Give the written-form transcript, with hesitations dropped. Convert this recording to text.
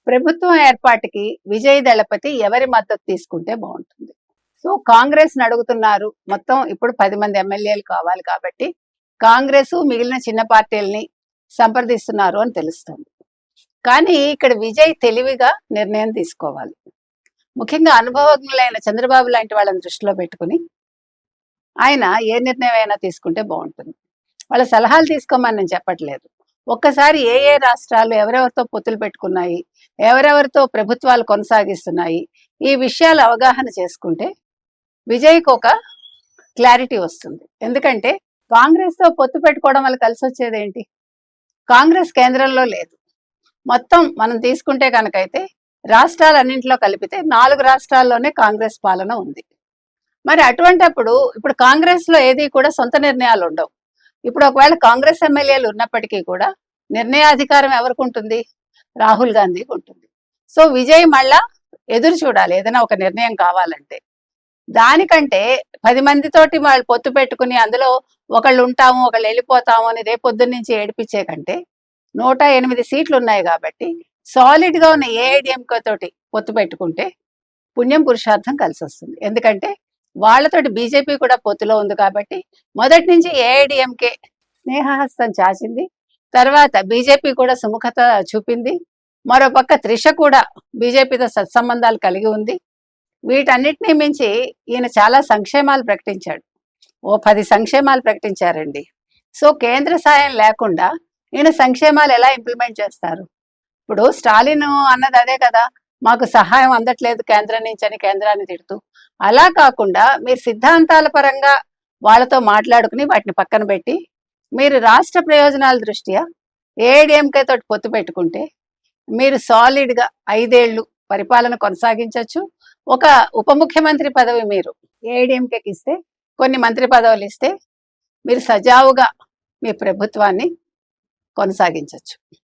ప్రభుత్వం ఏర్పాటుకి విజయ్ దళపతి ఎవరి మద్దతు తీసుకుంటే బాగుంటుంది? సో కాంగ్రెస్ అడుగుతున్నారు, మొత్తం ఇప్పుడు 10 మంది ఎమ్మెల్యేలు కావాలి కాబట్టి కాంగ్రెస్ మిగిలిన చిన్న పార్టీలని సంప్రదిస్తున్నారు అని తెలుస్తుంది. కానీ ఇక్కడ విజయ్ తెలివిగా నిర్ణయం తీసుకోవాలి. ముఖ్యంగా అనుభవజ్ఞులైన చంద్రబాబు లాంటి వాళ్ళని దృష్టిలో పెట్టుకుని ఆయన ఏ నిర్ణయం అయినా తీసుకుంటే బాగుంటుంది. వాళ్ళ సలహాలు తీసుకోమని నేను చెప్పట్లేదు. ఒక్కసారి ఏ ఏ రాష్ట్రాలు ఎవరెవరితో పొత్తులు పెట్టుకున్నాయి, ఎవరెవరితో ప్రభుత్వాలు కొనసాగిస్తున్నాయి, ఈ విషయాలు అవగాహన చేసుకుంటే విజయ్కి ఒక క్లారిటీ వస్తుంది. ఎందుకంటే కాంగ్రెస్తో పొత్తు పెట్టుకోవడం వల్ల కలిసి వచ్చేది ఏంటి? కాంగ్రెస్ కేంద్రంలో లేదు. మొత్తం మనం తీసుకుంటే కనుకైతే రాష్ట్రాలన్నింటిలో కలిపితే 4 రాష్ట్రాల్లోనే కాంగ్రెస్ పాలన ఉంది. మరి అటువంటప్పుడు ఇప్పుడు కాంగ్రెస్లో ఏది కూడా సొంత నిర్ణయాలు ఉండవు. ఇప్పుడు ఒకవేళ కాంగ్రెస్ ఎమ్మెల్యేలు ఉన్నప్పటికీ కూడా నిర్ణయాధికారం ఎవరికి ఉంటుంది? రాహుల్ గాంధీకి ఉంటుంది. సో విజయ్ మళ్ళా ఎదురు చూడాలి ఏదైనా ఒక నిర్ణయం కావాలంటే. దానికంటే 10 మందితోటి వాళ్ళు పొత్తు పెట్టుకుని అందులో ఒకళ్ళు ఉంటాము ఒకళ్ళు వెళ్ళిపోతాము అని రేపొద్దున్న నుంచి ఏడిపించే కంటే 108 సీట్లు ఉన్నాయి కాబట్టి సాలిడ్ గా ఉన్న ఏఐడిఎంకే తోటి పొత్తు పెట్టుకుంటే పుణ్యం పురుషార్థం కలిసి వస్తుంది. ఎందుకంటే వాళ్ళతోటి బీజేపీ కూడా పొత్తులో ఉంది కాబట్టి మొదటి నుంచి ఏఐడిఎంకే స్నేహహస్తం చాచింది. తర్వాత బీజేపీ కూడా సుముఖత చూపింది. మరోపక్క త్రిష కూడా బీజేపీతో సత్సంబంధాలు కలిగి ఉంది. వీటన్నిటినీ మించి ఈయన చాలా సంక్షేమాలు ప్రకటించాడు. ఓ 10 సంక్షేమాలు ప్రకటించారండి. సో కేంద్ర సాయం లేకుండా ఈయన సంక్షేమాలు ఎలా ఇంప్లిమెంట్ చేస్తారు? ఇప్పుడు స్టాలిన్ అన్నది అదే కదా, మాకు సహాయం అందట్లేదు కేంద్రం నుంచి అని కేంద్రాన్ని తిడుతూ. అలా కాకుండా మీరు సిద్ధాంతాల పరంగా వాళ్ళతో మాట్లాడుకుని వాటిని పక్కన పెట్టి మీరు రాష్ట్ర ప్రయోజనాల దృష్ట్యా ఏఐడిఎంకే తోటి పొత్తు పెట్టుకుంటే మీరు సాలిడ్గా 5 ఏళ్ళు పరిపాలన కొనసాగించవచ్చు. ఒక ఉప ముఖ్యమంత్రి పదవి మీరు ఏఐడిఎంకేకి ఇస్తే, కొన్ని మంత్రి పదవులు ఇస్తే మీరు సజావుగా మీ ప్రభుత్వాన్ని కొనసాగించవచ్చు.